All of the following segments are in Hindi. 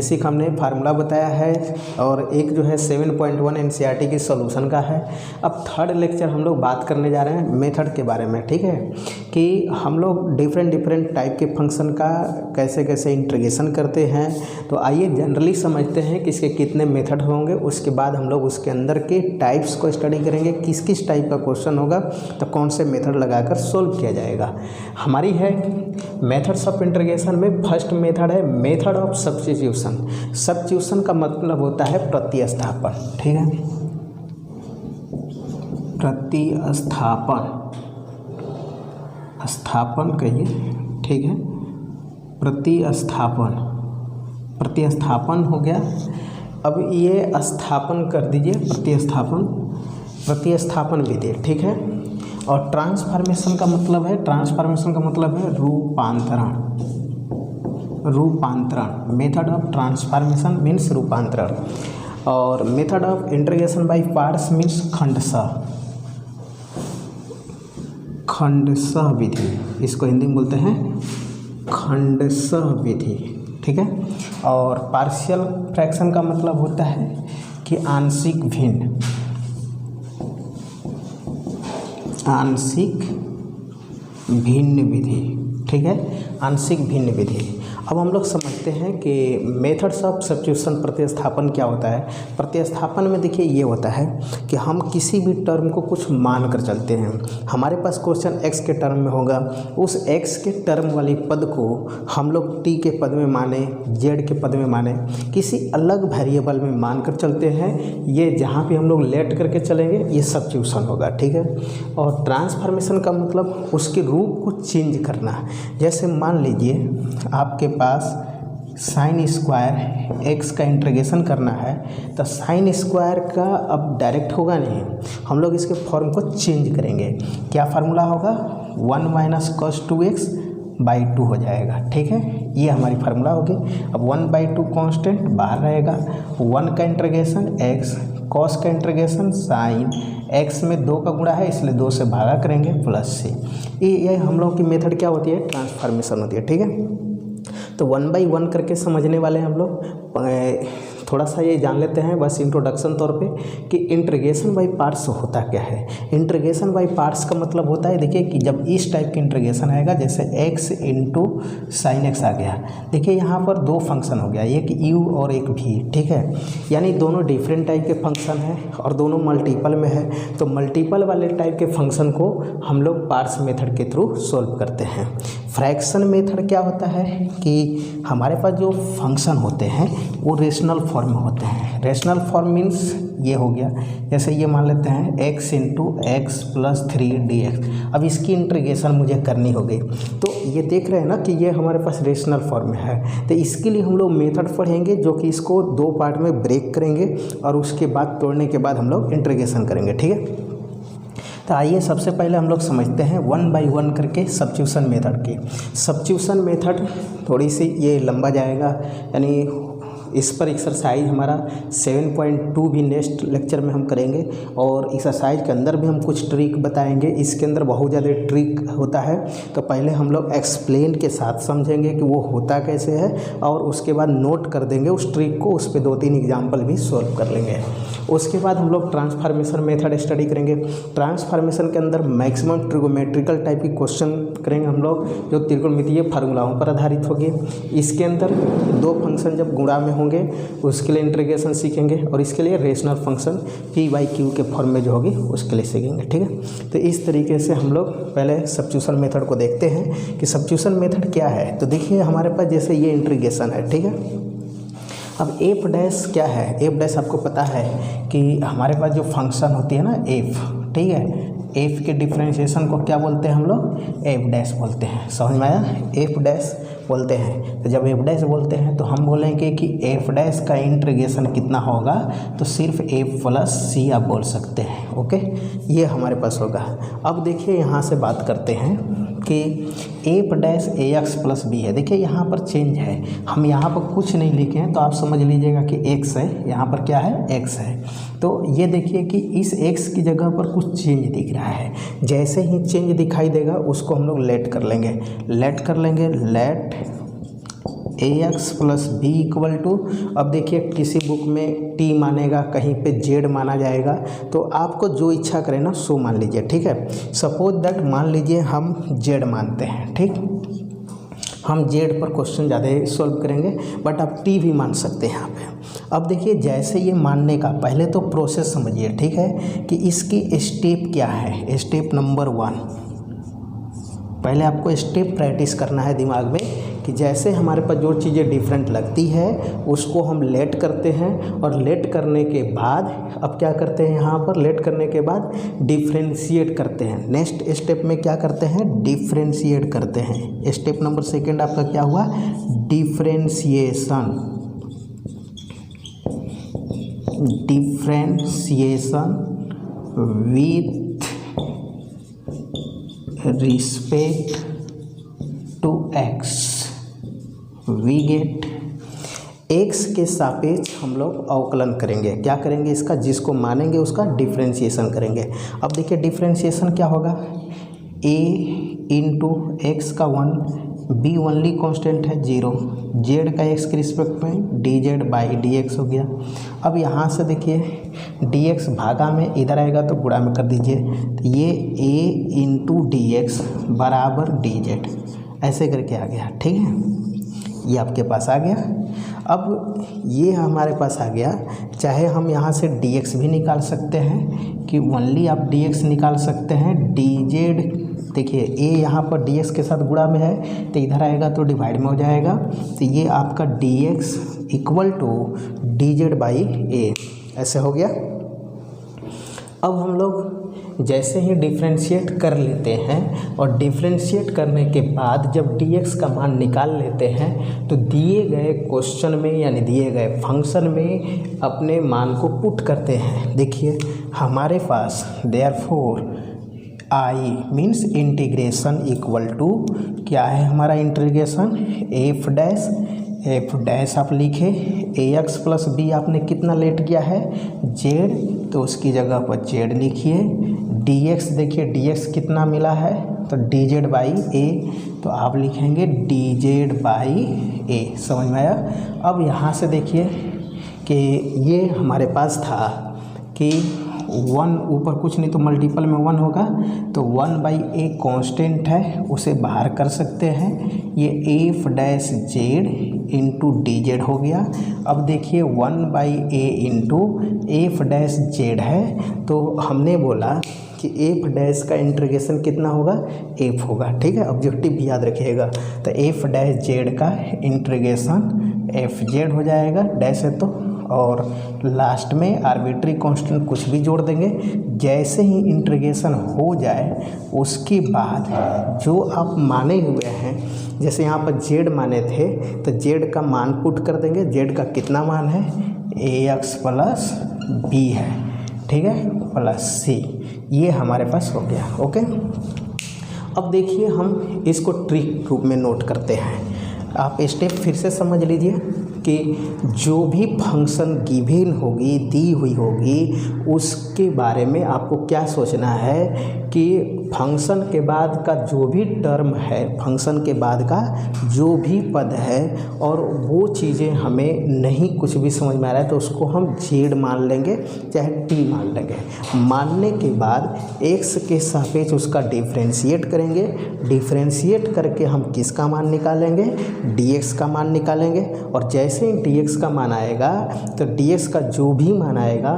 बेसिक हमने फार्मूला बताया है और एक जो है 7.1 एनसीईआरटी की सॉल्यूशन का है। अब थर्ड लेक्चर हम लोग बात करने जा रहे हैं मेथड के बारे में, ठीक है, कि हम लोग डिफरेंट टाइप के फंक्शन का कैसे कैसे इंटीग्रेशन करते हैं। तो आइए जनरली समझते हैं कि इसके कितने मेथड होंगे, उसके बाद हम लोग उसके अंदर के टाइप्स को स्टडी करेंगे, किस किस टाइप का क्वेश्चन होगा तो कौन से मेथड लगाकर सोल्व किया जाएगा। हमारी है मेथड्स ऑफ इंटीग्रेशन में फर्स्ट मेथड है मेथड ऑफ सब्स्टिट्यूशन। सब्स्टिट्यूशन का मतलब होता है प्रतिस्थापन, ठीक है, प्रतिस्थापन, स्थापन कहिए, ठीक है, प्रतिस्थापन, प्रतिस्थापन हो गया। अब ये स्थापन कर दीजिए, प्रतिस्थापन, प्रतिस्थापन विधि, ठीक है। और ट्रांसफॉर्मेशन का मतलब है, ट्रांसफॉर्मेशन का मतलब है रूपांतरण, रूपांतरण, मेथड ऑफ ट्रांसफॉर्मेशन मीन्स रूपांतरण। और method of integration by parts means खंडशः, खंडशः विधि, इसको हिंदी में बोलते हैं खंडशः विधि, ठीक है। और पार्शियल फ्रैक्शन का मतलब होता है कि आंशिक भिन्न, आंशिक भिन्न विधि, ठीक है, आंशिक भिन्न विधि। अब हम लोग समझते हैं कि मेथड्स ऑफ सब्स्टिट्यूशन, प्रतिस्थापन क्या होता है। प्रतिस्थापन में देखिए ये होता है कि हम किसी भी टर्म को कुछ मान कर चलते हैं। हमारे पास क्वेश्चन x के टर्म में होगा, उस x के टर्म वाली पद को हम लोग t के पद में माने, z के पद में माने, किसी अलग वेरिएबल में मान कर चलते हैं। ये जहाँ पे हम लोग लेट करके चलेंगे ये सब्स्टिट्यूशन होगा, ठीक है। और ट्रांसफॉर्मेशन का मतलब उसके रूप को चेंज करना। जैसे मान लीजिए आपके पास साइन स्क्वायर x का इंटीग्रेशन करना है, तो साइन स्क्वायर का अब डायरेक्ट होगा नहीं, हम लोग इसके फॉर्म को चेंज करेंगे। क्या फार्मूला होगा, 1 माइनस cos 2x बाई 2 हो जाएगा, ठीक है, ये हमारी फार्मूला होगी। अब 1/2 कांस्टेंट बाहर रहेगा, 1 का इंटीग्रेशन x, cos का इंटीग्रेशन साइन, x में 2 का गुणा है इसलिए 2 से भागा करेंगे प्लस से। ये हम लोग की मेथड क्या होती है, ट्रांसफॉर्मेशन होती है, ठीक है। तो 1/1 करके समझने वाले हम लोग थोड़ा सा ये जान लेते हैं बस इंट्रोडक्शन तौर पे कि इंटीग्रेशन बाय पार्ट्स होता क्या है। इंटीग्रेशन बाय पार्ट्स का मतलब होता है, देखिए कि जब इस टाइप की इंटीग्रेशन आएगा, जैसे x इंटू साइन एक्स आ गया, देखिए यहाँ पर दो फंक्शन हो गया, एक u और एक v, ठीक है, यानी दोनों डिफरेंट टाइप के फंक्शन हैं और दोनों मल्टीपल में है। तो मल्टीपल वाले टाइप के फंक्शन को हम लोग पार्ट्स मेथड के थ्रू सोल्व करते हैं। फ्रैक्शन मेथड क्या होता है कि हमारे पास जो फंक्शन होते हैं वो रेशनल फॉर्म में होते हैं। रेशनल फॉर्म मीन्स ये हो गया, जैसे ये मान लेते हैं x into x plus 3dx। अब इसकी इंटीग्रेशन मुझे करनी होगी, तो ये देख रहे हैं ना कि ये हमारे पास रेशनल फॉर्म में है। तो इसके लिए हम लोग मेथड पढ़ेंगे जो कि इसको दो पार्ट में ब्रेक करेंगे और उसके बाद तोड़ने के बाद हम लोग इंटीग्रेशन करेंगे, ठीक है। तो आइए सबसे पहले हम लोग समझते हैं 1/1 करके सब्स्टिट्यूशन मेथड की। सब्स्टिट्यूशन मेथड थोड़ी सी ये लंबा जाएगा, यानी इस पर एक्सरसाइज हमारा 7.2 भी नेक्स्ट लेक्चर में हम करेंगे और एक्सरसाइज के अंदर भी हम कुछ ट्रिक बताएंगे। इसके अंदर बहुत ज़्यादा ट्रिक होता है, तो पहले हम लोग एक्सप्लेन के साथ समझेंगे कि वो होता कैसे है और उसके बाद नोट कर देंगे उस ट्रिक को, उस पर 2-3 एग्जाम्पल भी सॉल्व कर लेंगे। उसके बाद हम लोग ट्रांसफॉर्मेशन मेथड स्टडी करेंगे। ट्रांसफॉर्मेशन के अंदर मैक्सिमम ट्रिगोमेट्रिकल टाइप की क्वेश्चन करेंगे हम लोग, जो त्रिकोणमितीय फार्मूलाओं पर आधारित होगी। इसके अंदर दो फंक्शन जब गुणा में होंगे उसके लिए इंटीग्रेशन सीखेंगे और इसके लिए रेशनल फंक्शन p/q के फॉर्म में जो होगी उसके लिए सीखेंगे, ठीक है। तो इस तरीके से हम लोग पहले सब्स्टिट्यूशन मेथड को देखते हैं कि सब्स्टिट्यूशन मेथड क्या है। तो देखिए हमारे पास जैसे ये इंटीग्रेशन है, ठीक है। अब एफ डैश क्या है, एफ डैश आपको पता है कि हमारे पास जो फंक्शन होती है ना एफ, ठीक है, एफ के डिफ्रेंशिएशन को क्या बोलते हैं हम लोग, एफ डैश बोलते हैं। समझ में आया, एफ डैश बोलते हैं। तो जब एफ डैश बोलते हैं तो हम बोलेंगे कि एफ डैश का इंटीग्रेशन कितना होगा, तो सिर्फ एफ प्लस सी आप बोल सकते हैं, ओके, ये हमारे पास होगा। अब देखिए यहाँ से बात करते हैं कि F dash A x plus B है। देखिए यहाँ पर चेंज है, हम यहाँ पर कुछ नहीं लिखे हैं तो आप समझ लीजिएगा कि एक्स है, यहाँ पर क्या है, एक्स है। तो ये देखिए कि इस एक्स की जगह पर कुछ चेंज दिख रहा है। जैसे ही चेंज दिखाई देगा उसको हम लोग लेट कर लेंगे, लेट कर लेंगे, let a x plus b equal to, अब देखिए किसी बुक में टी मानेगा, कहीं पे जेड माना जाएगा, तो आपको जो इच्छा करे ना सो मान लीजिए, ठीक है। सपोज दैट मान लीजिए हम जेड मानते हैं, ठीक, हम जेड पर क्वेश्चन ज़्यादा सॉल्व करेंगे, बट आप टी भी मान सकते हैं यहाँ पे। अब देखिए जैसे ये मानने का पहले तो प्रोसेस समझिए, ठीक है, कि इसकी स्टेप क्या है। स्टेप नंबर 1, पहले आपको स्टेप प्रैक्टिस करना है दिमाग में कि जैसे हमारे पास जो चीज़ें डिफरेंट लगती है उसको हम लेट करते हैं, और लेट करने के बाद अब क्या करते हैं, यहाँ पर लेट करने के बाद डिफ्रेंशिएट करते हैं। नेक्स्ट स्टेप में क्या करते हैं, डिफ्रेंशिएट करते हैं। स्टेप नंबर 2 आपका क्या हुआ, differentiation. Differentiation with respect to x, we get x के सापेक्ष हम लोग अवकलन करेंगे। क्या करेंगे इसका, जिसको मानेंगे उसका डिफ्रेंशिएशन करेंगे। अब देखिए डिफ्रेंशिएशन क्या होगा, a इंटू एक्स का 1, b ओनली कांस्टेंट है 0, z का x के रिस्पेक्ट में dz बाई dx हो गया। अब यहाँ से देखिए dx भागा में इधर आएगा तो गुणा में कर दीजिए, तो ये a इंटू dx बराबर dz, ऐसे करके आ गया, ठीक है, ये आपके पास आ गया। अब ये हमारे पास आ गया, चाहे हम यहाँ से dx भी निकाल सकते हैं कि ओनली आप dx निकाल सकते हैं, dz देखिए a यहाँ पर dx के साथ गुणा में है तो इधर आएगा तो डिवाइड में हो जाएगा, तो ये आपका dx equal to dz by a, ऐसे हो गया। अब हम लोग जैसे ही डिफ्रेंशिएट कर लेते हैं और डिफ्रेंशिएट करने के बाद जब dx का मान निकाल लेते हैं तो दिए गए क्वेश्चन में यानी दिए गए फंक्शन में अपने मान को पुट करते हैं। देखिए हमारे पास therefore I means integration equal to क्या है हमारा इंटीग्रेशन, एफ डैश आप लिखे ए एक्स प्लस बी, आपने कितना लेट किया है जेड, तो उसकी जगह पर जेड लिखिए। डी एक्स देखिए डी एक्स कितना मिला है तो डी जेड बाई ए, तो आप लिखेंगे डी जेड बाई ए, समझ में आया। अब यहाँ से देखिए कि ये हमारे पास था कि 1 ऊपर कुछ नहीं तो मल्टीपल में 1 होगा, तो 1 बाई ए कॉन्स्टेंट है उसे बाहर कर सकते हैं, ये F dash Z into D z हो गया। अब देखिए 1 by A into F dash Z है, तो हमने बोला कि एफ डैश का इंटीग्रेशन कितना होगा, एफ होगा, ठीक है, ऑब्जेक्टिव भी याद रखिएगा। तो एफ डैश जेड का इंटीग्रेशन एफ जेड हो जाएगा, डैश है तो, और लास्ट में आर्बिट्री कांस्टेंट कुछ भी जोड़ देंगे। जैसे ही इंटीग्रेशन हो जाए उसके बाद जो आप माने हुए हैं, जैसे यहाँ पर जेड माने थे तो जेड का मान पुट कर देंगे। जेड का कितना मान है, ए एक्स प्लस बी है, ठीक है, प्लस सी, ये हमारे पास हो गया। ओके, अब देखिए हम इसको ट्रिक रूप में नोट करते हैं। आप स्टेप फिर से समझ लीजिए कि जो भी फंक्शन गिवन होगी, दी हुई होगी, उसके बारे में आपको क्या सोचना है कि फंक्शन के बाद का जो भी टर्म है, फंक्शन के बाद का जो भी पद है, और वो चीज़ें हमें नहीं कुछ भी समझ में आ रहा है तो उसको हम जेड मान लेंगे चाहे टी मान लेंगे। मानने के बाद एक्स के सापेक्ष उसका डिफ्रेंशिएट करेंगे, डिफ्रेंशिएट करके हम किसका मान निकालेंगे, dx का मान निकालेंगे, और जैसे ही dx का मान आएगा तो dx का जो भी मान आएगा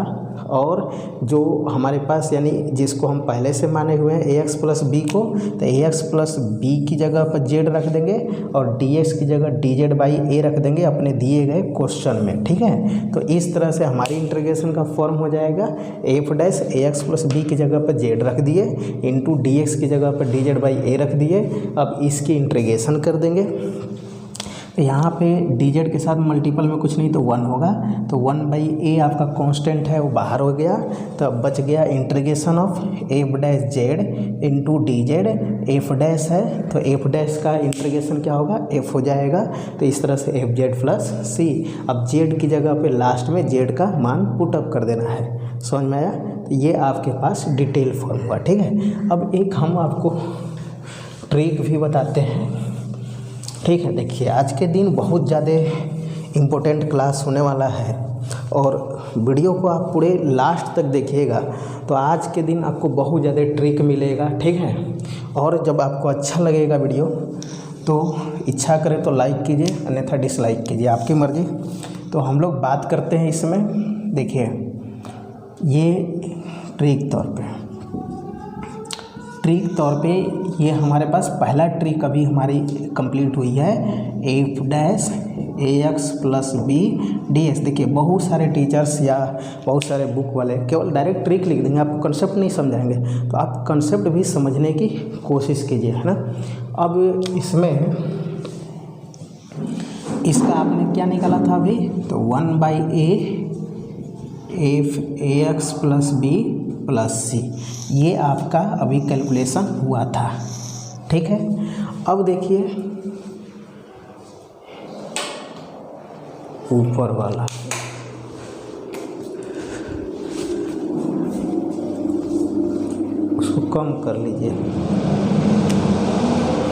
और जो हमारे पास यानी जिसको हम पहले से माने हुए हैं ए एक्स प्लस बी को, तो ए एक्स प्लस बी की जगह पर जेड रख देंगे और डी एक्स की जगह डी जेड बाई ए रख देंगे अपने दिए गए क्वेश्चन में, ठीक है। तो इस तरह से हमारी इंटीग्रेशन का फॉर्म हो जाएगा, F dash A x plus B की जगह पर जेड रख दिए इंटू डी एक्स की जगह पर डी जेड बाई ए रख दिए। अब इसकी इंटीग्रेशन कर देंगे, यहाँ पे डी जेड के साथ मल्टीपल में कुछ नहीं तो 1 होगा, तो 1 बाई ए आपका कांस्टेंट है वो बाहर हो गया, तो अब बच गया integration of F dash Z into D Z. F dash है तो एफ डैश का इंटीग्रेशन क्या होगा, एफ हो जाएगा, तो इस तरह से एफ जेड प्लस सी। अब जेड की जगह पे लास्ट में जेड का मान पुटअप कर देना है, समझ में आया। तो ये आपके पास डिटेल फॉर्म हुआ, ठीक है। अब एक हम आपको ट्रिक भी बताते हैं ठीक है। देखिए आज के दिन बहुत ज़्यादा इम्पोर्टेंट क्लास होने वाला है और वीडियो को आप पूरे लास्ट तक देखिएगा तो आज के दिन आपको बहुत ज़्यादा ट्रिक मिलेगा, ठीक है। और जब आपको अच्छा लगेगा वीडियो तो इच्छा करें तो लाइक कीजिए, अन्यथा डिसलाइक कीजिए, आपकी मर्ज़ी। तो हम लोग बात करते हैं इसमें। देखिए ये ट्रिक तौर पे ये हमारे पास पहला ट्रिक अभी हमारी कंप्लीट हुई है, F dash A x plus B D X. देखिए बहुत सारे टीचर्स या बहुत सारे बुक वाले केवल डायरेक्ट ट्रिक लिख देंगे, आपको कंसेप्ट नहीं समझाएंगे। तो आप कंसेप्ट भी समझने की कोशिश कीजिए, है ना। अब इसमें इसका आपने क्या निकाला था अभी, तो 1/a F A x plus B plus C, ये आपका अभी कैलकुलेशन हुआ था, ठीक है। अब देखिए ऊपर वाला उसको कम कर लीजिए।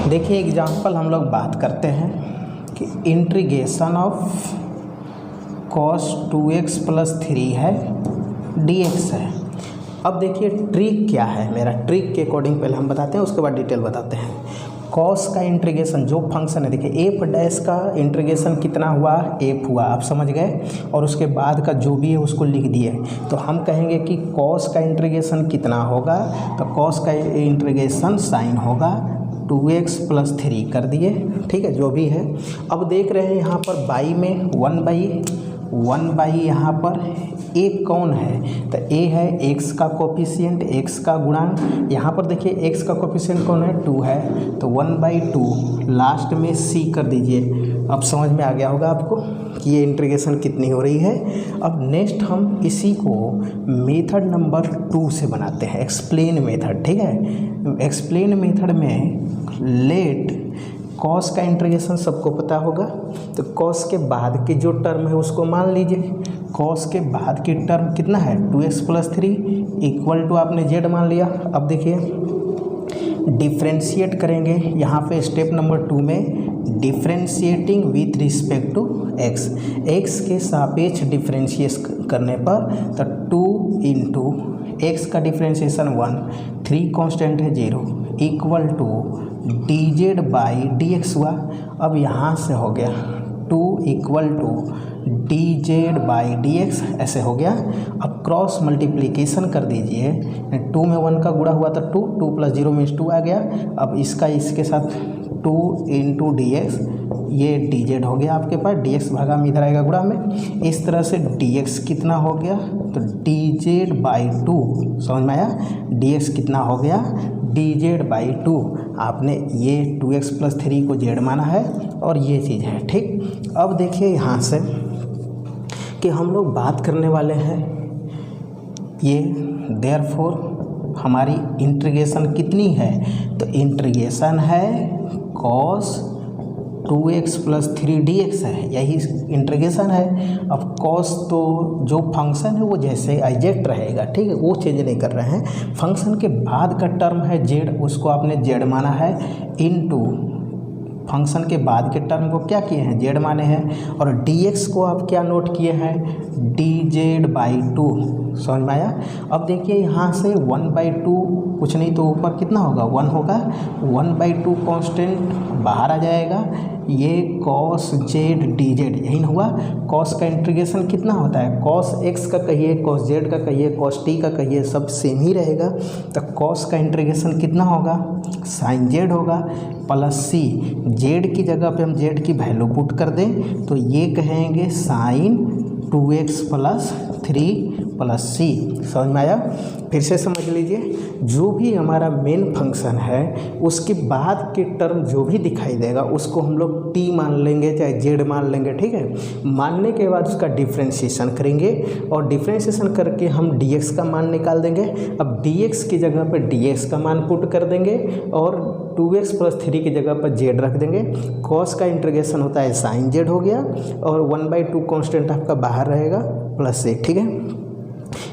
देखिए एग्जाम्पल हम लोग बात करते हैं कि integration of cos 2x plus 3 है dx है। अब देखिए ट्रिक क्या है मेरा, ट्रिक के अकॉर्डिंग पहले हम बताते हैं, उसके बाद डिटेल बताते हैं। कॉस का इंटीग्रेशन जो फंक्शन है, देखिए एफ डैश का इंटीग्रेशन कितना हुआ, एफ हुआ, आप समझ गए। और उसके बाद का जो भी है उसको लिख दिए। तो हम कहेंगे कि कॉस का इंटीग्रेशन कितना होगा, तो कॉस का इंटीग्रेशन साइन होगा 2x प्लस 3 कर दिए, ठीक है, जो भी है। अब देख रहे हैं यहाँ पर बाई में 1/, यहाँ पर a कौन है, तो a है x का कोफिशिएंट, x का गुणांक। यहाँ पर देखिए x का कोफिशिएंट कौन है, 2 है, तो 1/2 लास्ट में c कर दीजिए। अब समझ में आ गया होगा आपको कि ये इंटीग्रेशन कितनी हो रही है। अब नेक्स्ट हम इसी को मेथड नंबर 2 से बनाते हैं, एक्सप्लेन मेथड, ठीक है। एक्सप्लेन मेथड में लेट कॉस का इंटीग्रेशन सबको पता होगा, तो कॉस के बाद की जो टर्म है उसको मान लीजिए। कॉस के बाद की टर्म कितना है, 2x प्लस 3 इक्वल टू आपने z मान लिया। अब देखिए डिफ्रेंशिएट करेंगे, यहाँ पे स्टेप नंबर 2 में differentiating with respect to x, x के सापेक्ष डिफ्रेंशिएट करने पर तो 2 इंटू x का डिफ्रेंशिएशन 1, 3 कांस्टेंट है 0 equal to dz by dx हुआ। अब यहाँ से हो गया 2 equal to dz by dx, ऐसे हो गया। अब क्रॉस मल्टीप्लिकेशन कर दीजिए, 2 में 1 का गुणा हुआ तो 2 प्लस 0 मीन्स 2 आ गया। अब इसका इसके साथ 2 इंटू dx, ये dz हो गया आपके पास, dx भागा में इधर आएगा गुणा में। इस तरह से dx कितना हो गया, तो dz बाई 2, समझ में आया, dx कितना हो गया, dz बाई 2। आपने ये 2x प्लस 3 को z माना है और ये चीज़ है, ठीक। अब देखिए यहाँ से कि हम लोग बात करने वाले हैं ये देयरफॉर हमारी इंटीग्रेशन कितनी है, तो इंटीग्रेशन है cos 2x प्लस 3 dx है, यही इंटीग्रेशन है। अब cos तो जो फंक्शन है वो जैसे एग्जैक्ट रहेगा, ठीक है, वो चेंज नहीं कर रहे हैं। फंक्शन के बाद का टर्म है z, उसको आपने z माना है, इनटू फंक्शन के बाद के टर्म को क्या किए हैं, z माने हैं। और dx को आप क्या नोट किए हैं, dz बाई 2, समझ में आया। अब देखिए यहाँ से 1/2 कुछ नहीं तो ऊपर कितना होगा, 1 होगा, 1/2 कांस्टेंट बाहर आ जाएगा, ये cos z dz यही ना हुआ। cos का इंटीग्रेशन कितना होता है, cos x का कहिए, cos z का कहिए, cos t का कहिए, सब सेम ही रहेगा। तो cos का इंटीग्रेशन कितना होगा, sin z होगा प्लस c, z की जगह पे हम z की वैल्यू पुट कर दें तो ये कहेंगे sin 2x प्लस 3 प्लस सी, समझ में आया। फिर से समझ लीजिए, जो भी हमारा मेन फंक्शन है उसके बाद के टर्म जो भी दिखाई देगा उसको हम लोग t मान लेंगे चाहे z मान लेंगे, ठीक है। मानने के बाद उसका डिफ्रेंशिएशन करेंगे और डिफ्रेंशिएशन करके हम dx का मान निकाल देंगे। अब dx की जगह पर dx का मान पुट कर देंगे और 2x प्लस 3 की जगह पर z रख देंगे। cos का इंटीग्रेशन होता है sin z हो गया और 1/2 कांस्टेंट आपका बाहर रहेगा प्लस से, ठीक है।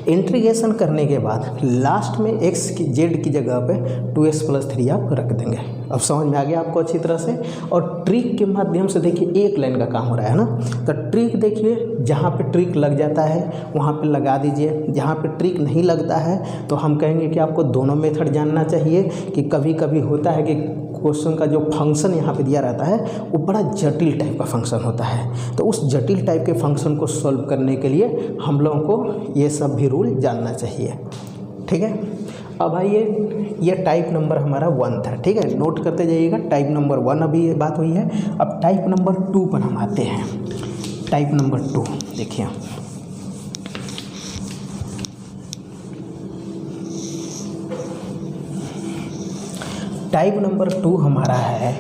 इंटीग्रेशन करने के बाद लास्ट में एक्स की जेड की जगह पे 2x + 3 आप रख देंगे। अब समझ में आ गया आपको अच्छी तरह से। और ट्रिक के माध्यम से देखिए एक लाइन का काम हो रहा है ना, तो ट्रिक देखिए जहाँ पे ट्रिक लग जाता है वहाँ पे लगा दीजिए, जहाँ पे ट्रिक नहीं लगता है तो हम कहेंगे कि आपको दोनों मेथड जानना चाहिए। कि कभी कभी होता है कि क्वेश्चन का जो फंक्शन यहाँ पे दिया रहता है वो बड़ा जटिल टाइप का फंक्शन होता है, तो उस जटिल टाइप के फंक्शन को सॉल्व करने के लिए हम लोगों को ये सब भी रूल जानना चाहिए। ठीक है, अब आइए ये टाइप नंबर हमारा 1 था। ठीक है, नोट करते जाइएगा। टाइप नंबर 1 अभी ये बात हुई है। अब टाइप नंबर 2 पर हम आते हैं। टाइप नंबर 2 देखिए, टाइप नंबर 2 हमारा है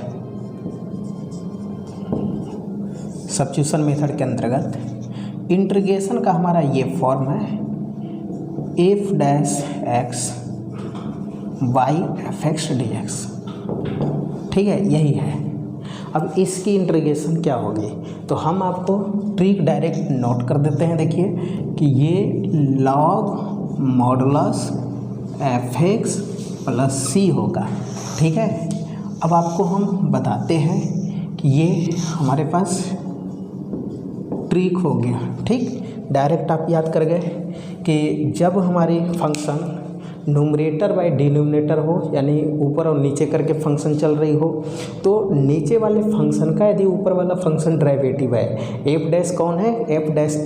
सब्स्टिट्यूशन मेथड के अंतर्गत। इंटीग्रेशन का हमारा ये फॉर्म है f' y fx dx। ठीक है, यही है। अब इसकी इंटीग्रेशन क्या होगी, तो हम आपको ट्रिक डायरेक्ट नोट कर देते हैं। देखिए कि ये लॉग मॉडुलस fx + c होगा। ठीक है, अब आपको हम बताते हैं कि ये हमारे पास ट्रिक हो गया। ठीक, डायरेक्ट आप याद कर गए कि जब हमारी फंक्शन न्यूमरेटर बाय डिनोमिनेटर हो, यानी ऊपर और नीचे करके फंक्शन चल रही हो, तो नीचे वाले फंक्शन का यदि ऊपर वाला फंक्शन डेरिवेटिव है, f' कौन है, f' is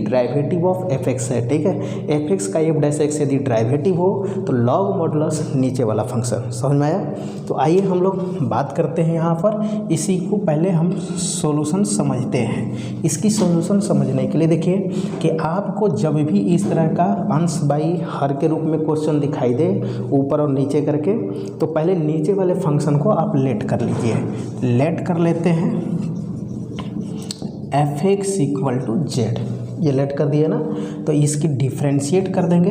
derivative of fx है। ठीक है, fx का f' यदि डेरिवेटिव हो तो लॉग मॉडुलस नीचे वाला फंक्शन। समझ में आया। तो आइए हम लोग बात करते हैं यहाँ पर। इसी को पहले हम सॉल्यूशन समझते हैं। इसकी सॉल्यूशन समझने के लिए देखिए कि आपको जब भी इस तरह का अंश बाई हर के रूप में क्वेश्चन दिखाई दे ऊपर और नीचे करके, तो पहले नीचे वाले फंक्शन को आप लेट कर लीजिए। लेट कर लेते हैं fx = z। ये लेट कर दिया ना, तो इसकी डिफ्रेंशिएट कर देंगे,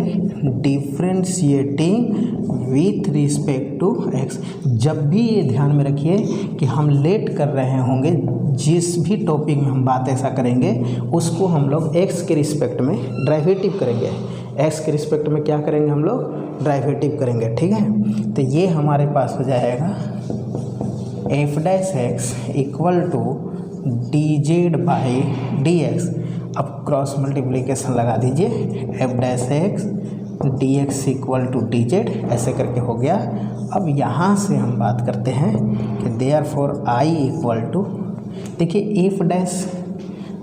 differentiating with respect to x। जब भी ये ध्यान में रखिए कि हम लेट कर रहे होंगे, जिस भी टॉपिक में हम बात ऐसा करेंगे उसको हम लोग x के रिस्पेक्ट में डेरिवेटिव करेंगे। x के रिस्पेक्ट में क्या करेंगे, हम लोग डेरिवेटिव करेंगे। ठीक है, तो ये हमारे पास हो जाएगा f' = dz/dx। अब क्रॉस मल्टीप्लिकेशन लगा दीजिए, f' dx = dz, ऐसे करके हो गया। अब यहाँ से हम बात करते हैं कि देयरफॉर I = देखिए f'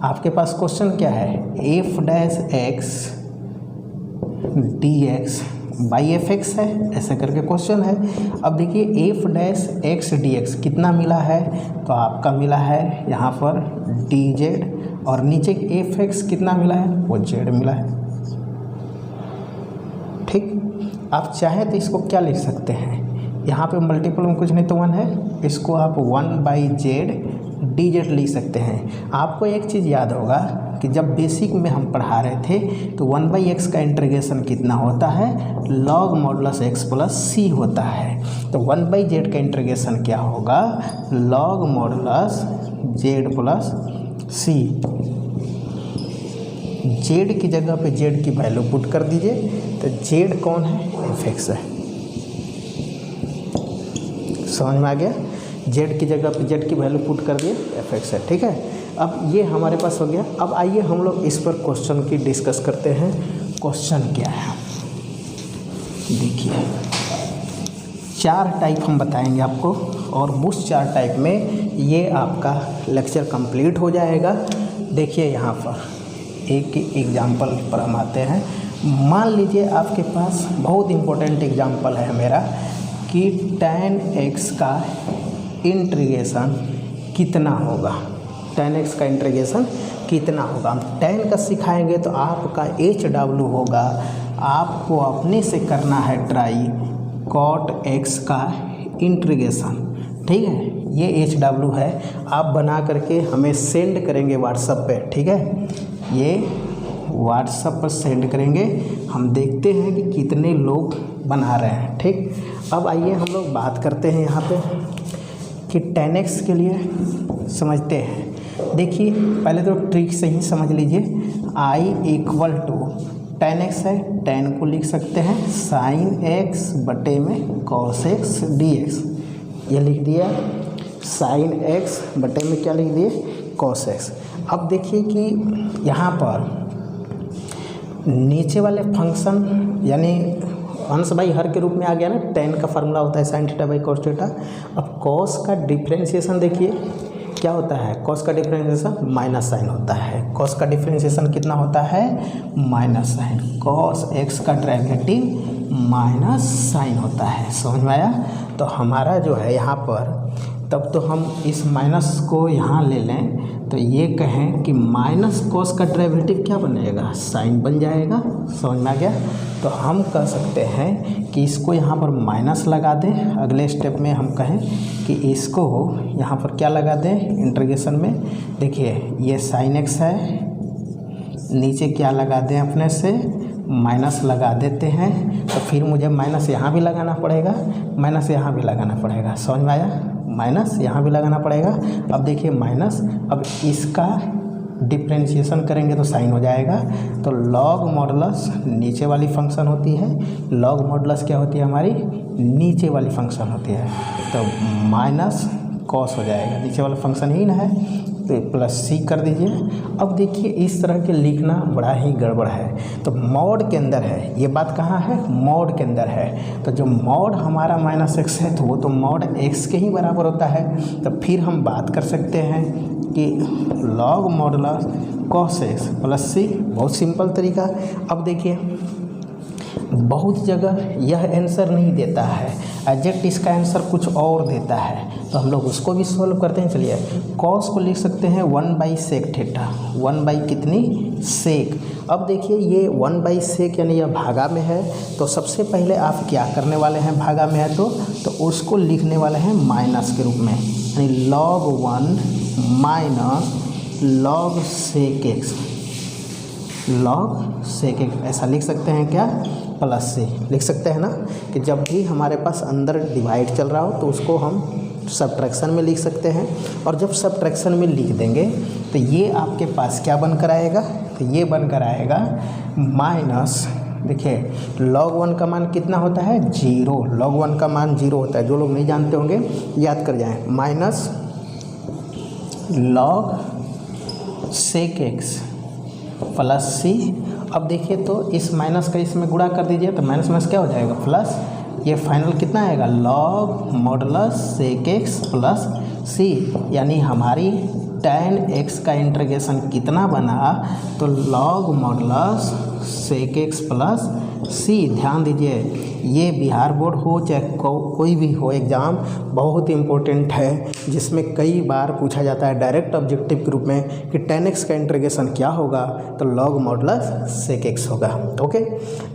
आपके पास क्वेश्चन क्या है, f' dx बाई fx है, ऐसे करके क्वेश्चन है। अब देखिए f' dx कितना मिला है, तो आपका मिला है यहाँ पर dz, और नीचे fx कितना मिला है, वो z मिला है। ठीक, आप चाहे तो इसको क्या लिख सकते हैं, यहाँ पे मल्टीपल में कुछ नहीं तो 1 है, इसको आप 1/z dz लिख सकते हैं। आपको एक चीज़ याद होगा कि जब बेसिक में हम पढ़ा रहे थे तो 1/x का इंटीग्रेशन कितना होता है, log मॉडुलस x + c होता है। तो 1/z का इंटीग्रेशन क्या होगा, log modulus z + c। z की जगह पे z की वैल्यू पुट कर दीजिए, तो z कौन है, fx है। समझ में आ गया, z की जगह पे z की वैल्यू पुट कर दिए, fx है। ठीक है, अब ये हमारे पास हो गया। अब आइए हम लोग इस पर क्वेश्चन की डिस्कस करते हैं। क्वेश्चन क्या है, देखिए 4 टाइप हम बताएंगे आपको, और उस 4 टाइप में ये आपका लेक्चर कंप्लीट हो जाएगा। देखिए यहाँ पर एक एग्जाम्पल पर हम आते हैं। मान लीजिए आपके पास बहुत इम्पोर्टेंट एग्जाम्पल है मेरा कि tan x का इंटीग्रेशन कितना होगा, tan x का इंटीग्रेशन कितना होगा। हम tan का सिखाएंगे तो आपका HW होगा, आपको अपने से करना है ट्राई cot x का इंटीग्रेशन। ठीक है, ये HW है, आप बना करके हमें सेंड करेंगे व्हाट्सएप पे। ठीक है, ये व्हाट्सएप पर सेंड करेंगे, हम देखते हैं कि कितने लोग बना रहे हैं। ठीक, अब आइए हम लोग बात करते हैं यहाँ पे कि tan x के लिए समझते हैं। देखिए पहले तो ट्रिक से ही समझ लीजिए, I = tan x है, tan को लिख सकते हैं sin x बटे में cos x dx, ये लिख दिया sin x बटे में क्या लिख दिए cos x। अब देखिए कि यहाँ पर नीचे वाले फंक्शन यानी अंश बाई हर के रूप में आ गया ना, tan का फार्मूला होता है sin theta by cos theta. अब cos का डिफ्रेंशिएशन देखिए क्या होता है, cos का डिफ्रेंशिएशन माइनस साइन होता है। cos का डिफ्रेंशिएशन कितना होता है माइनस साइन, cos x का डेरिवेटिव माइनस साइन होता है। समझ में आया? तो हमारा जो है यहाँ पर तब तो हम इस माइनस को यहाँ ले लें तो ये कहें कि माइनस cos का डेरिवेटिव क्या बनेगा साइन बन जाएगा। समझ में आ गया? तो हम कह सकते हैं कि इसको यहाँ पर माइनस लगा दें। अगले स्टेप में हम कहें कि इसको यहाँ पर क्या लगा दें इंटीग्रेशन में, देखिए ये sin x है, नीचे क्या लगा दें अपने से माइनस लगा देते हैं। तो फिर मुझे माइनस यहाँ भी लगाना पड़ेगा, माइनस यहाँ भी लगाना पड़ेगा। समझ में आया? माइनस यहाँ भी लगाना पड़ेगा। अब देखिए माइनस, अब इसका डिफ्रेंशिएशन करेंगे तो साइन हो जाएगा। तो लॉग मॉडुलस नीचे वाली फंक्शन होती है, लॉग मॉडुलस क्या होती है हमारी नीचे वाली फंक्शन होती है। तो माइनस कॉस हो जाएगा, नीचे वाला फंक्शन ही ना है, तो प्लस सी कर दीजिए। अब देखिए इस तरह के लिखना बड़ा ही गड़बड़ है। तो मॉड के अंदर है, ये बात कहाँ है मॉड के अंदर है। तो जो मॉड हमारा माइनस एक्स है तो वो तो मॉड एक्स के ही बराबर होता है। तो फिर हम बात कर सकते हैं कि log modulus cos X plus C, बहुत सिंपल तरीका। अब देखिए बहुत जगह यह आंसर नहीं देता है, एग्जैक्ट इसका आंसर कुछ और देता है, तो हम लोग उसको भी सॉल्व करते हैं। चलिए कॉस को लिख सकते हैं 1/sec थीटा, 1 कितनी सेक। अब देखिए ये 1/sec यानी यह भागा में है, तो सबसे पहले आप क्या करने वाले हैं, भागा में है तो उसको लिखने वाले हैं माइनस के रूप में, यानी log 1 minus log sec x, log sec x ऐसा लिख सकते हैं क्या, प्लस से लिख सकते हैं ना, कि जब भी हमारे पास अंदर डिवाइड चल रहा हो तो उसको हम सब्ट्रैक्शन में लिख सकते हैं। और जब सब्ट्रैक्शन में लिख देंगे तो ये आपके पास क्या बनकर आएगा, तो ये बनकर आएगा माइनस, देखिए log 1 का मान कितना होता है 0, log 1 का मान 0 होता है, जो लोग नहीं जानते होंगे याद कर जाएं, minus log sec x plus C. अब देखिए तो इस माइनस का इसमें गुणा कर दीजिए तो माइनस माइनस क्या हो जाएगा प्लस, ये फाइनल कितना आएगा log modulus sec x plus C, यानी हमारी tan x का इंटीग्रेशन कितना बना, तो log modulus sec x plus C. ध्यान दीजिए ये बिहार बोर्ड हो चाहे कोई भी हो एग्ज़ाम बहुत इम्पोर्टेंट है, जिसमें कई बार पूछा जाता है डायरेक्ट ऑब्जेक्टिव के रूप में कि tan x का इंटीग्रेशन क्या होगा, तो log मॉडुलस sec x होगा। ओके,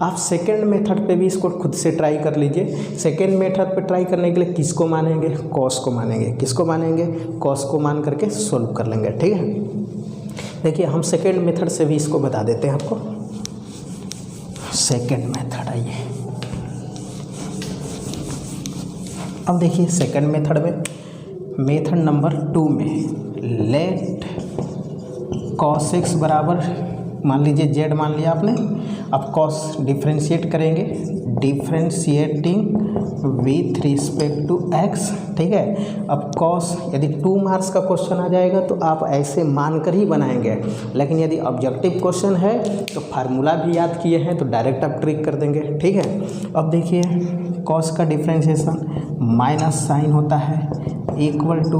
आप सेकेंड मेथड पे भी इसको खुद से ट्राई कर लीजिए। सेकेंड मेथड पे ट्राई करने के लिए किसको मानेंगे, कॉस को मानेंगे, किसको मानेंगे कॉस को मान करके सोल्व कर लेंगे। ठीक है, देखिए हम सेकेंड मेथड से भी इसको बता देते हैं आपको। सेकेंड मेथड आइए, अब देखिए सेकेंड मेथड में मेथड नंबर 2 में लेट cos x बराबर मान लीजिए z मान लिया आपने। अब cos डिफ्रेंशिएट करेंगे, differentiating with respect to x। ठीक है, अब cos यदि 2 मार्क्स का क्वेश्चन आ जाएगा तो आप ऐसे मानकर ही बनाएंगे, लेकिन यदि ऑब्जेक्टिव क्वेश्चन है तो फार्मूला भी याद किए हैं तो डायरेक्ट आप ट्रिक कर देंगे। ठीक है, अब देखिए cos का डिफ्रेंशिएशन माइनस साइन होता है इक्वल टू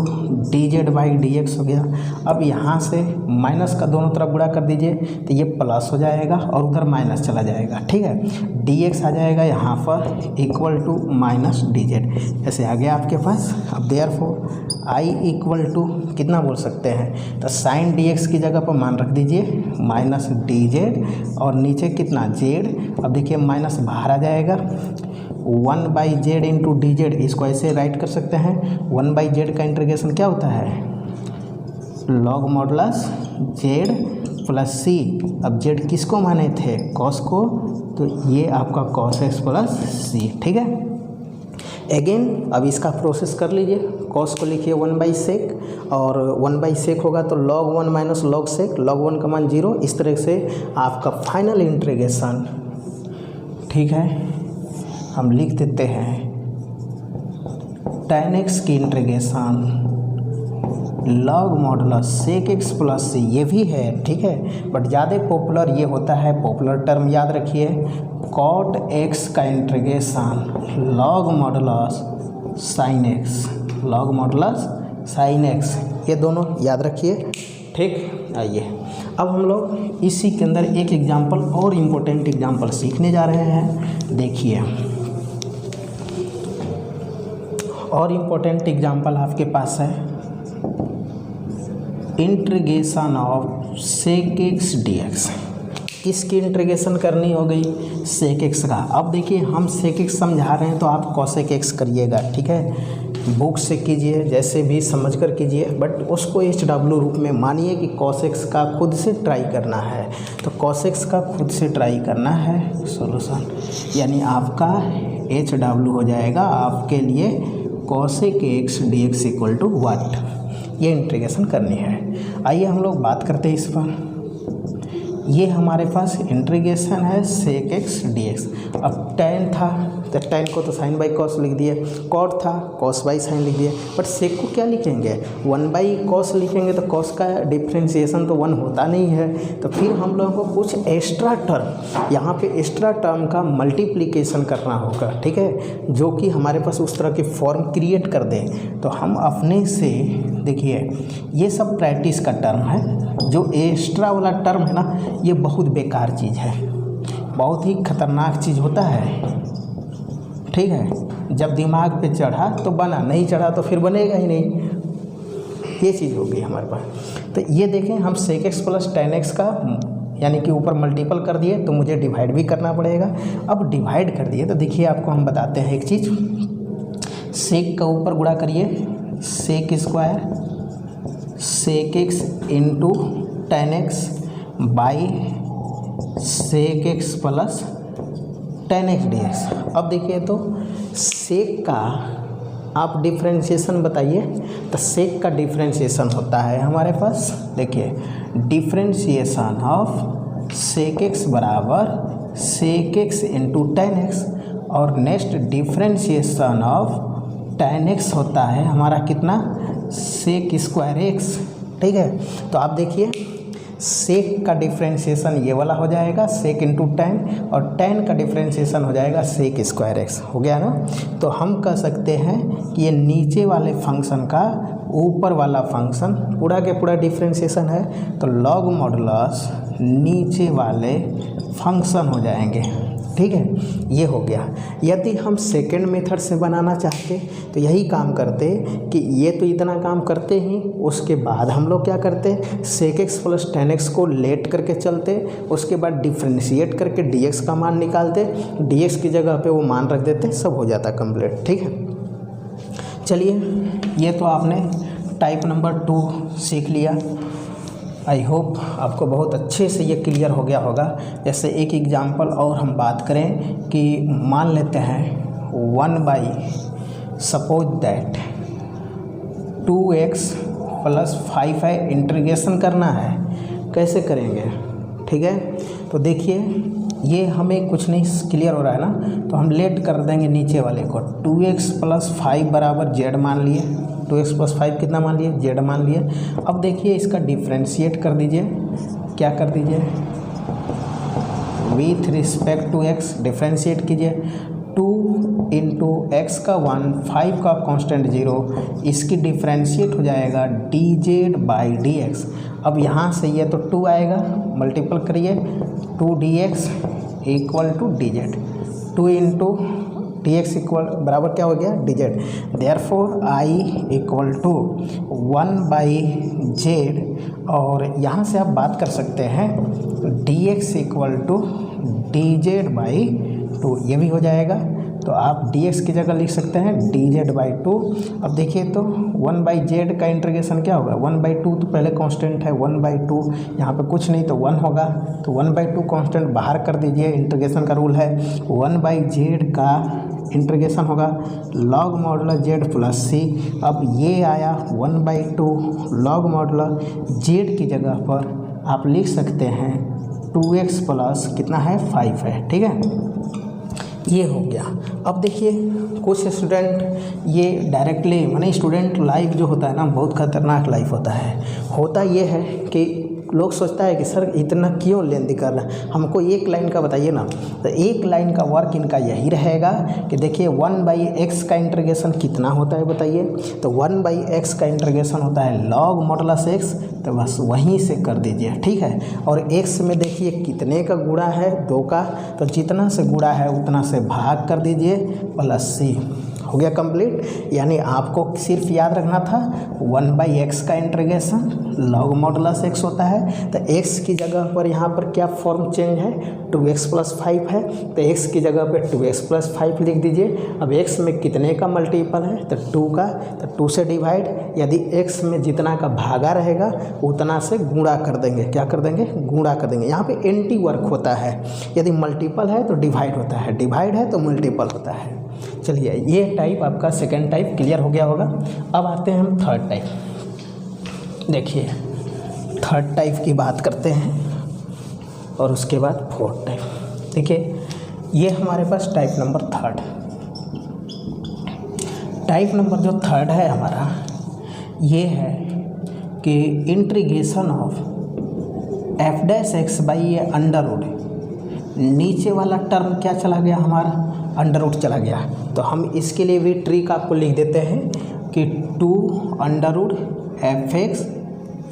dz/dx हो गया। अब यहाँ से माइनस का दोनों तरफ गुणा कर दीजिए तो ये प्लस हो जाएगा और उधर माइनस चला जाएगा। ठीक है, dx आ जाएगा यहाँ पर इक्वल टू माइनस dz, ऐसे आ गया आपके पास। अब देयरफॉर i इक्वल टू कितना बोल सकते हैं, तो साइन dx की जगह पर मान रख दीजिए माइनस dz और नीचे कितना z। अब देखिए माइनस बाहर आ जाएगा, 1/z इंटू डी जेड, इसको ऐसे राइट कर सकते हैं। 1/z का इंटीग्रेशन क्या होता है log modulus z plus C. अब z किसको माने थे cos को, तो ये आपका cos x प्लस सी। ठीक है, अगेन अब इसका प्रोसेस कर लीजिए। कॉस को लिखिए 1/sec और 1/sec होगा तो log 1 minus log sec, log 1 का मान 0। इस तरह से आपका फाइनल इंटीग्रेशन, ठीक है, हम लिख देते हैं tan x की integration log modulus sec x plus c, ये भी है, ठीक है, बट ज़्यादा पॉपुलर ये होता है, पॉपुलर टर्म याद रखिए, cot x का integration log modulus sin x, log modulus sin x, ये दोनों याद रखिए, ठीक। आइए अब हम लोग इसी के अंदर एक एग्जांपल और इम्पोर्टेंट एग्जांपल सीखने जा रहे हैं। देखिए और इम्पोर्टेंट एग्जांपल आपके पास है integration of sec x dx। किसकी इंटीग्रेशन करनी हो गई? sec x का। अब देखिए हम sec x समझा रहे हैं तो आप cosec x करिएगा, ठीक है, बुक से कीजिए, जैसे भी समझ कर कीजिए, बट उसको HW रूप में मानिए कि cos x का खुद से ट्राई करना है। तो cos x का खुद से ट्राई करना है सॉल्यूशन, यानी आपका HW हो जाएगा आपके लिए cosec x dx equal to what, ये इंटीग्रेशन करनी है। आइए हम लोग बात करते हैं इस पर। ये हमारे पास इंटीग्रेशन है sec x dx। अब tan था तो tan को तो sin बाई cos लिख दिए, cot था cos बाई sin लिख दिए, बट sec को क्या लिखेंगे? 1 बाई cos लिखेंगे, तो cos का डिफ्रेंशिएशन तो 1 होता नहीं है। तो फिर हम लोगों को कुछ एक्स्ट्रा टर्म, यहाँ पे एक्स्ट्रा टर्म का मल्टीप्लिकेशन करना होगा, ठीक है, जो कि हमारे पास उस तरह की फॉर्म क्रिएट कर दे। तो हम अपने से देखिए ये सब प्रैक्टिस का टर्म है, जो एक्स्ट्रा वाला टर्म है ना, ये बहुत बेकार चीज़ है, बहुत ही खतरनाक चीज़ होता है, ठीक है। जब दिमाग पे चढ़ा तो बना, नहीं चढ़ा तो फिर बनेगा ही नहीं, ये चीज़ हो गई हमारे पास। तो ये देखें हम sec x plus tan x का यानी कि ऊपर मल्टीपल कर दिए तो मुझे डिवाइड भी करना पड़ेगा। अब डिवाइड कर दिए तो देखिए आपको हम बताते हैं एक चीज़, sec का ऊपर गुणा करिए sec square sec x into tan x by sec x plus tan x dx। अब देखिए तो sec का आप डिफ्रेंशिएशन बताइए, तो sec का डिफ्रेंशिएशन होता है हमारे पास, देखिए डिफ्रेंशिएशन ऑफ sec x बराबर sec x into tan x, और next differentiation of tan x होता है हमारा कितना? sec स्क्वायर x, ठीक है। तो आप देखिए sec का डिफ्रेंशिएशन ये वाला हो जाएगा sec इंटू tan, और tan का डिफ्रेंशिएशन हो जाएगा sec स्क्वायर x, हो गया ना। तो हम कह सकते हैं कि ये नीचे वाले फंक्शन का ऊपर वाला फंक्शन पूरा के पूरा डिफ्रेंशिएशन है, तो log मॉडुलस नीचे वाले फंक्शन हो जाएंगे, ठीक है, ये हो गया। यदि हम सेकेंड मेथड से बनाना चाहते तो यही काम करते कि ये तो इतना काम करते ही, उसके बाद हम लोग क्या करते, sec x plus tan x को लेट करके चलते, उसके बाद डिफ्रेंशिएट करके dx का मान निकालते, dx की जगह पे वो मान रख देते, सब हो जाता कंप्लीट, ठीक है। चलिए ये तो आपने टाइप नंबर 2 सीख लिया। आई होप आपको बहुत अच्छे से ये क्लियर हो गया होगा। जैसे एक एग्जांपल और हम बात करें कि मान लेते हैं 1 by suppose that 2x plus 5 है, इंटीग्रेशन करना है, कैसे करेंगे, ठीक है। तो देखिए ये हमें कुछ नहीं क्लियर हो रहा है ना, तो हम लेट कर देंगे नीचे वाले को, 2x प्लस 5 बराबर z मान लिए, 2x प्लस 5 कितना मान लिए? z मान लिए। अब देखिए इसका डिफ्रेंशिएट कर दीजिए, क्या कर दीजिए, with respect to x differentiate कीजिए, 2 इंटू एक्स का 1, 5 का कांस्टेंट 0, इसकी डिफ्रेंशिएट हो जाएगा dz बाई dx। अब यहाँ से ये तो 2 आएगा, मल्टीपल करिए, 2dx equal to dz, 2 into dx equal बराबर क्या हो गया? dz। Therefore i equal to 1 by z, और यहाँ से आप बात कर सकते हैं dx equal to dz by 2, ये भी हो जाएगा। तो आप dx की जगह लिख सकते हैं dz बाई 2। अब देखिए तो 1 बाई जेड का इंटीग्रेशन क्या होगा? 1 बाई 2 तो पहले कांस्टेंट है, 1 बाई 2 यहाँ पे कुछ नहीं तो 1 होगा, तो 1 बाई 2 कांस्टेंट बाहर कर दीजिए, इंटीग्रेशन का रूल है 1 बाई जेड का इंटीग्रेशन होगा log modulus z plus C. अब ये आया 1/2 log मॉडुलस z की जगह पर आप लिख सकते हैं 2x प्लस कितना है 5 है, ठीक है। ये हो गया। अब देखिए कुछ स्टूडेंट ये डायरेक्टली माने स्टूडेंट लाइफ जो होता है ना बहुत खतरनाक लाइफ होता है। होता ये है कि लोग सोचता है कि सर इतना क्यों लेंदी कर रहा है, हमको एक लाइन का बताइए ना। तो एक लाइन का वर्क इनका यही रहेगा कि देखिए 1/x का इंटीग्रेशन कितना होता है बताइए। तो 1/x का इंटीग्रेशन होता है log मॉडुलस x, तो बस वहीं से कर दीजिए, ठीक है। और x में देखिए कितने का गुणा है 2 का, तो जितना से गुणा है उतना से भाग कर दीजिए प्लस c। हो गया कंप्लीट। यानी आपको सिर्फ याद रखना था 1/x का इंटीग्रेशन log मॉडुलस x होता है। तो x की जगह पर यहाँ पर क्या फॉर्म चेंज है 2x प्लस 5 है, तो x की जगह पे 2x प्लस 5 लिख दीजिए। अब x में कितने का मल्टीपल है तो 2 का, तो 2 से डिवाइड, यदि x में जितना का भागा रहेगा उतना से गुणा कर देंगे। क्या कर देंगे गुणा कर देंगे। यहाँ पे एंटी वर्क होता है, यदि मल्टीपल है तो डिवाइड होता है, डिवाइड है तो मल्टीपल होता है। चलिए ये टाइप आपका सेकेंड टाइप क्लियर हो गया होगा। अब आते हैं हम थर्ड टाइप। देखिए थर्ड टाइप की बात करते हैं और उसके बाद फोर्थ टाइप। देखिए ये हमारे पास type number third. Type number जो थर्ड है हमारा ये है कि इंटीग्रेशन ऑफ f' बाई ये अंडर रूट, नीचे वाला टर्म क्या चला गया हमारा अंडर रूट चला गया। तो हम इसके लिए भी ट्रिक आपको लिख देते हैं कि 2 under root fx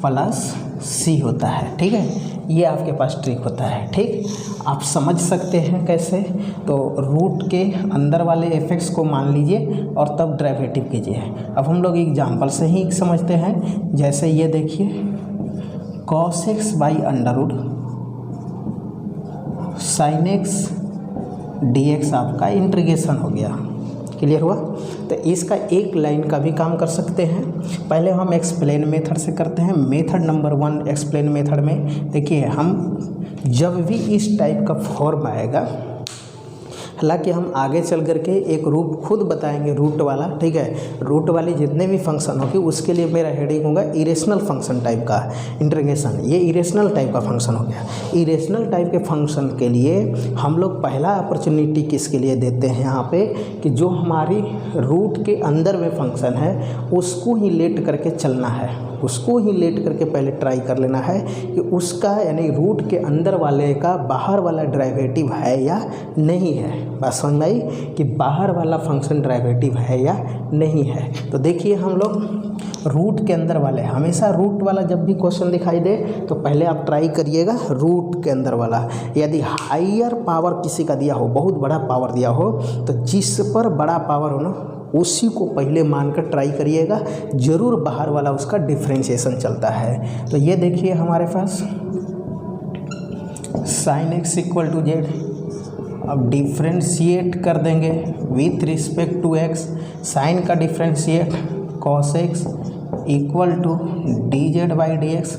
plus c होता है, ठीक है। ये आपके पास ट्रिक होता है, ठीक। आप समझ सकते हैं कैसे, तो रूट के अंदर वाले fx को मान लीजिए और तब डेरिवेटिव कीजिए। अब हम लोग एग्जाम्पल से ही समझते हैं। जैसे ये देखिए cos x by under root sin x dx आपका इंटीग्रेशन हो गया। क्लियर हुआ। तो इसका एक लाइन का भी काम कर सकते हैं। पहले हम एक्सप्लेन मेथड से करते हैं। मेथड नंबर 1 एक्सप्लेन मेथड में देखिए हम जब भी इस टाइप का फॉर्म आएगा, हालांकि हम आगे चल करके एक रूट खुद बताएंगे रूट वाला, ठीक है। रूट वाली जितने भी फंक्शन होगी उसके लिए मेरा हेडिंग होगा इरेशनल फंक्शन टाइप का इंटीग्रेशन। ये इरेशनल टाइप का फंक्शन हो गया। इरेशनल टाइप के फंक्शन के लिए हम लोग पहला अपॉर्चुनिटी किसके लिए देते हैं यहाँ पे कि जो हमारी रूट के अंदर में फंक्शन है उसको ही लेट करके चलना है, उसको ही लेट करके पहले ट्राई कर लेना है कि उसका यानी रूट के अंदर वाले का बाहर वाला डेरिवेटिव है या नहीं है। बात समझ में आई कि बाहर वाला फंक्शन डेरिवेटिव है या नहीं है। तो देखिए हम लोग रूट के अंदर वाले, हमेशा रूट वाला जब भी क्वेश्चन दिखाई दे तो पहले आप ट्राई करिएगा रूट के अंदर वाला। यदि हायर पावर किसी का दिया हो, बहुत बड़ा पावर दिया हो, तो जिस पर बड़ा पावर हो ना उसी को पहले मानकर ट्राई करिएगा, ज़रूर बाहर वाला उसका डिफ्रेंशिएशन चलता है। तो ये देखिए हमारे पास sin x equal to z, अब डिफ्रेंशिएट कर देंगे with respect to x, sine का differentiate cos x equal to d z by d x,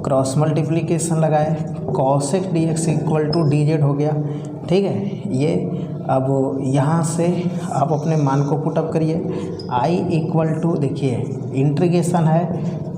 cross multiplication लगाए cos x dx equal to d z हो गया, ठीक है। ये अब यहाँ से आप अपने मान को पुटअप करिए। i इक्वल टू देखिए इंटीग्रेशन है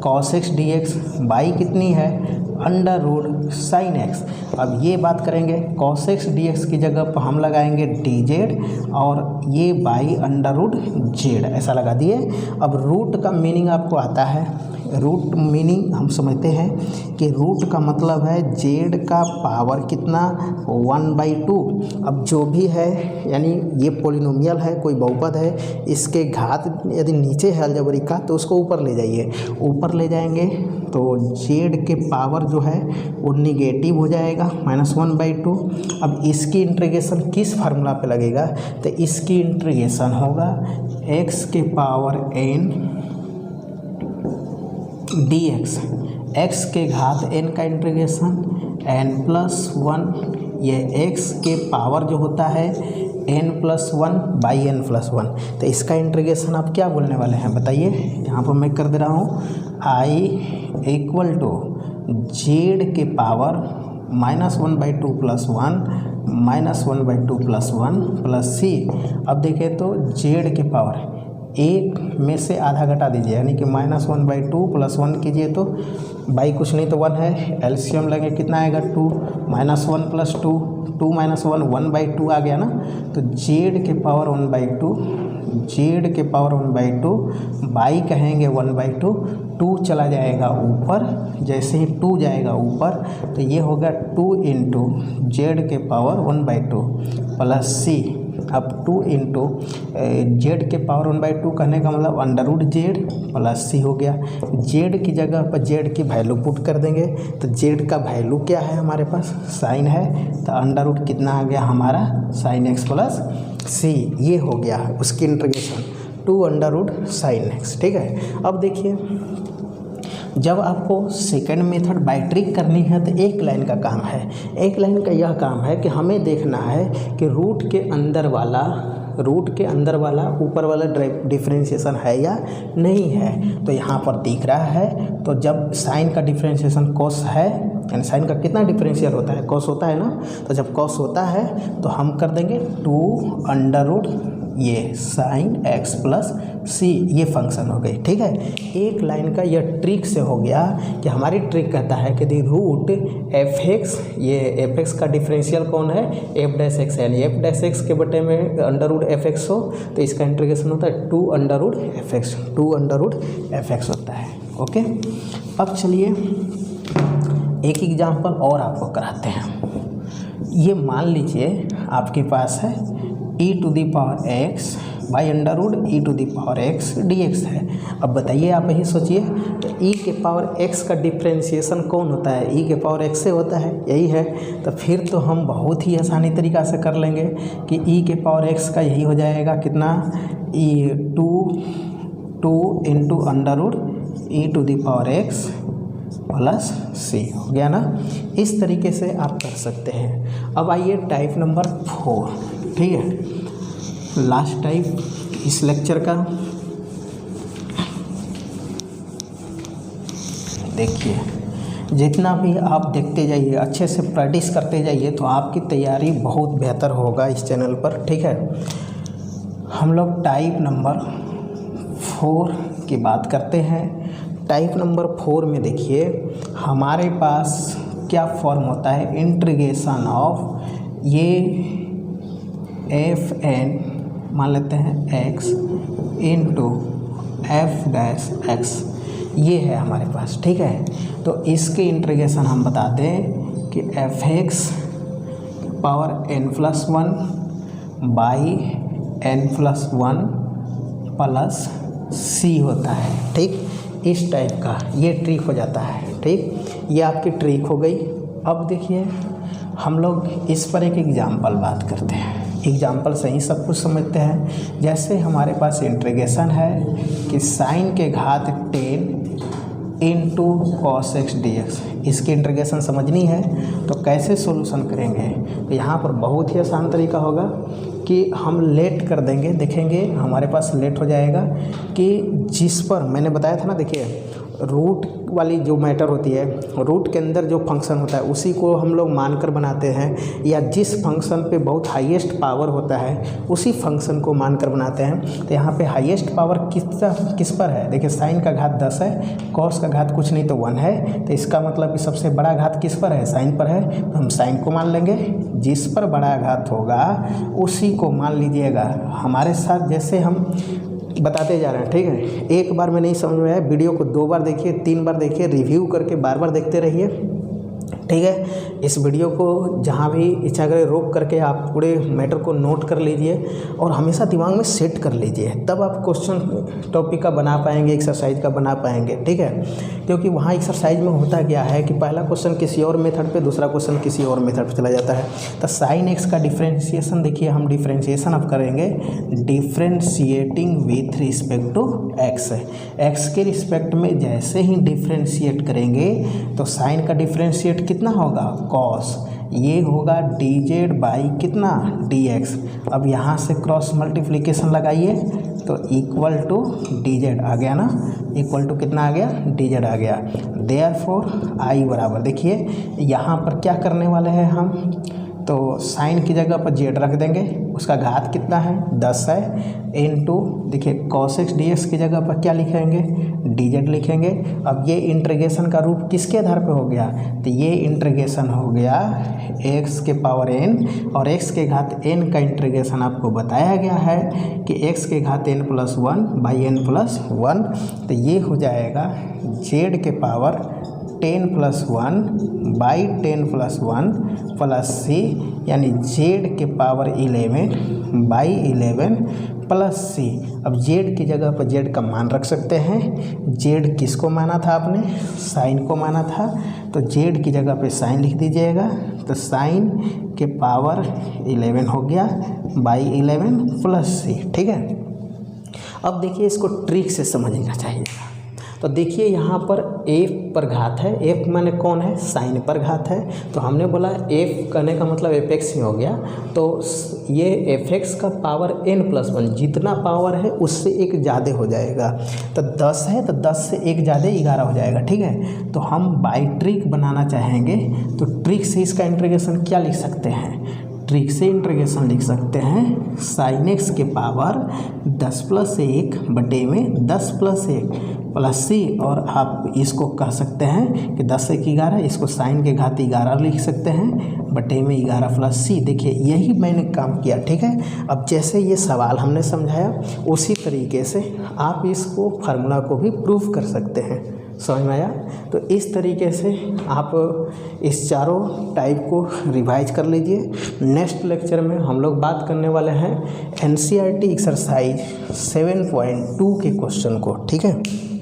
cos x dx बाई कितनी है अंडर रूट sin x। अब ये बात करेंगे cos x dx की जगह पर हम लगाएंगे dz और ये बाई अंडर रूट z ऐसा लगा दिए। अब रूट का मीनिंग आपको आता है, रूट मीनिंग हम समझते हैं कि रूट का मतलब है z का पावर कितना 1/2। अब जो भी है यानी ये पॉलिनोमियल है, कोई बहुपद है, इसके घात यदि नीचे है अलजेब्रिक का तो उसको ऊपर ले जाइए, ऊपर ले जाएंगे तो z के पावर जो है वो निगेटिव हो जाएगा -1/2। अब इसकी इंटीग्रेशन किस फार्मूला पे लगेगा, तो इसकी इंटीग्रेशन होगा x के पावर n dx, x के घात n का इंटीग्रेशन n+1, ये x के पावर जो होता है n+1 बाई n+1। तो इसका इंटीग्रेशन आप क्या बोलने वाले हैं बताइए। यहाँ पर मैं कर दे रहा हूँ i इक्वल टू जेड के पावर -1/2 + 1 -1/2 + 1 प्लस सी। अब देखें तो जेड के पावर एक में से आधा घटा दीजिए, यानी कि -1/2 + 1 कीजिए तो बाई कुछ नहीं तो 1 है, एलसीएम लगे कितना आएगा 2, -1 + 2, 2 - 1 1/2 आ गया ना। तो जेड के पावर 1/2, जेड के पावर 1/2 बाई कहेंगे 1/2, 2 चला जाएगा ऊपर, जैसे ही 2 जाएगा ऊपर तो ये होगा 2 × जेड के पावर 1/2 प्लस सी। अब 2 × जेड के पावर 1/2 कहने का मतलब √z प्लस सी हो गया। जेड की जगह पर जेड की वैल्यू पुट कर देंगे, तो जेड का वैल्यू क्या है हमारे पास, साइन है, तो अंडर कितना आ गया हमारा sin x प्लस सी। ये हो गया उसकी इंटीग्रेशन 2 √sin x। ठीक है। अब देखिए जब आपको सेकंड मेथड बाय ट्रिक करनी है तो एक लाइन का काम है, एक लाइन का यह काम है कि हमें देखना है कि रूट के अंदर वाला ऊपर वाला डिफरेंशिएशन है या नहीं है। तो यहाँ पर दिख रहा है, तो जब साइन का डिफरेंशिएशन कॉस है, यानी साइन का कितना डिफरेंशियल होता है, कॉस होता है ना, तो जब कॉस होता है तो हम कर देंगे 2 ये sin x प्लस सी, ये फंक्शन हो गई। ठीक है। एक लाइन का यह ट्रिक से हो गया कि हमारी ट्रिक कहता है कि दी रूट f(x), ये f(x) का डिफरेंशियल कौन है, f'(x), यानी f'(x) के बटे में √f(x) हो तो इसका इंटीग्रेशन होता है 2 √f(x), 2 √f(x) होता है। ओके। अब चलिए एक एग्जाम्पल और आपको कराते हैं। ये मान लीजिए आपके पास है e⁻x बाई √e⁻x dx है। अब बताइए, आप यही सोचिए, तो e⁻x का डिफ्रेंशिएशन कौन होता है, e⁻x से होता है, यही है। तो फिर तो हम बहुत ही आसानी तरीक़ा से कर लेंगे कि e⁻x का यही हो जाएगा कितना, 2 × √e⁻x प्लस सी हो गया ना। इस तरीके से आप कर सकते हैं। अब आइए टाइप नंबर 4। ठीक है, लास्ट टाइप इस लेक्चर का। देखिए जितना भी आप देखते जाइए, अच्छे से प्रैक्टिस करते जाइए, तो आपकी तैयारी बहुत बेहतर होगा इस चैनल पर। ठीक है। हम लोग टाइप नंबर 4 की बात करते हैं। टाइप नंबर 4 में देखिए हमारे पास क्या फॉर्म होता है, इंटीग्रेशन ऑफ ये fn मान लेते हैं x इंटू f'(x), ये है हमारे पास। ठीक है। तो इसके इंटीग्रेशन हम बता दें कि f(x) power n+1 by n+1 plus c होता है। ठीक, इस टाइप का ये ट्रिक हो जाता है। ठीक, ये आपकी ट्रिक हो गई। अब देखिए हम लोग इस पर एक एग्जाम्पल बात करते हैं। एग्जाम्पल से ही सब कुछ समझते हैं। जैसे हमारे पास इंटीग्रेशन है कि साइन के घात 10 इंटू cos x dx, इसकी इंटीग्रेशन समझनी है तो कैसे सॉल्यूशन करेंगे। तो यहाँ पर बहुत ही आसान तरीका होगा कि हम लेट कर देंगे। देखेंगे हमारे पास लेट हो जाएगा कि जिस पर मैंने बताया था ना, देखिए रूट वाली जो मैटर होती है, रूट के अंदर जो फंक्शन होता है उसी को हम लोग मानकर बनाते हैं, या जिस फंक्शन पे बहुत हाईएस्ट पावर होता है उसी फंक्शन को मानकर बनाते हैं। तो यहाँ पे हाईएस्ट पावर किस पर है, देखिए साइन का घात 10 है, कॉस का घात कुछ नहीं तो 1 है, तो इसका मतलब कि सबसे बड़ा घात किस पर है, साइन पर है, तो हम साइन को मान लेंगे। जिस पर बड़ा घात होगा उसी को मान लीजिएगा। हमारे साथ जैसे हम बताते जा रहे हैं। ठीक है। एक बार में नहीं समझ में आया, वीडियो को 2 बार देखिए, 3 बार देखिए, रिव्यू करके बार बार देखते रहिए। ठीक है। इस वीडियो को जहाँ भी इच्छा करे रोक करके आप पूरे मैटर को नोट कर लीजिए और हमेशा दिमाग में सेट कर लीजिए, तब आप क्वेश्चन टॉपिक का बना पाएंगे, एक्सरसाइज का बना पाएंगे। ठीक है। क्योंकि वहाँ एक्सरसाइज में होता क्या है कि पहला क्वेश्चन किसी और मेथड पे, दूसरा क्वेश्चन किसी और मेथड पे चला जाता है। तो साइन एक्स का डिफ्रेंशिएशन, देखिए हम डिफ्रेंशिएशन अब करेंगे differentiating with respect to x. X के रिस्पेक्ट में जैसे ही डिफ्रेंशिएट करेंगे तो साइन का डिफ्रेंशिएट कितना होगा, कॉस, ये होगा dz बाई कितना, dx। अब यहाँ से क्रॉस मल्टीप्लिकेशन लगाइए तो इक्वल टू dz आ गया ना। इक्वल टू कितना आ गया, dz आ गया। देयरफॉर आई बराबर, देखिए यहाँ पर क्या करने वाले हैं हम, तो साइन की जगह पर z रख देंगे, उसका घात कितना है 10 है, इनटू देखिए cos x dx की जगह पर क्या लिखेंगे, dz लिखेंगे। अब ये इंटीग्रेशन का रूप किसके आधार पे हो गया, तो ये इंटीग्रेशन हो गया x के पावर n, और x के घात n का इंटीग्रेशन आपको बताया गया है कि x के घात n plus 1 by n plus 1, तो ये हो जाएगा z के power 10 plus 1 by 10 plus 1 plus c, यानी z के पावर 11 बाई 11 प्लस c। अब z की जगह पर z का मान रख सकते हैं, z किसको माना था आपने, साइन को माना था, तो z की जगह पे साइन लिख दीजिएगा, तो साइन के पावर 11 हो गया बाई 11 प्लस c, ठीक है। अब देखिए इसको ट्रिक से समझना चाहिए, तो देखिए यहाँ पर f पर घात है, f माने कौन है, साइन पर घात है, तो हमने बोला f करने का मतलब fx ही हो गया, तो ये fx का पावर n प्लस 1, जितना पावर है उससे एक ज़्यादा हो जाएगा, तो 10 है तो 10 से एक ज़्यादा 11 हो जाएगा, ठीक है। तो हम बाई ट्रिक बनाना चाहेंगे, तो ट्रिक से इसका इंटीग्रेशन क्या लिख सकते हैं, ट्रिक से इंटीग्रेशन लिख सकते हैं साइन एक्स के पावर 10 प्लस 1 बटे में 10 प्लस 1 प्लस सी, और आप इसको कह सकते हैं कि 10 से 11, इसको साइन के घात 11 लिख सकते हैं बटे में 11 प्लस सी। देखिए यही मैंने काम किया, ठीक है। अब जैसे ये सवाल हमने समझाया उसी तरीके से आप इसको फार्मूला को भी प्रूव कर सकते हैं, समझ में आया। तो इस तरीके से आप इस चारों टाइप को रिवाइज कर लीजिए। नेक्स्ट लेक्चर में हम लोग बात करने वाले हैं NCERT एक्सरसाइज 7.2 के क्वेश्चन को, ठीक है।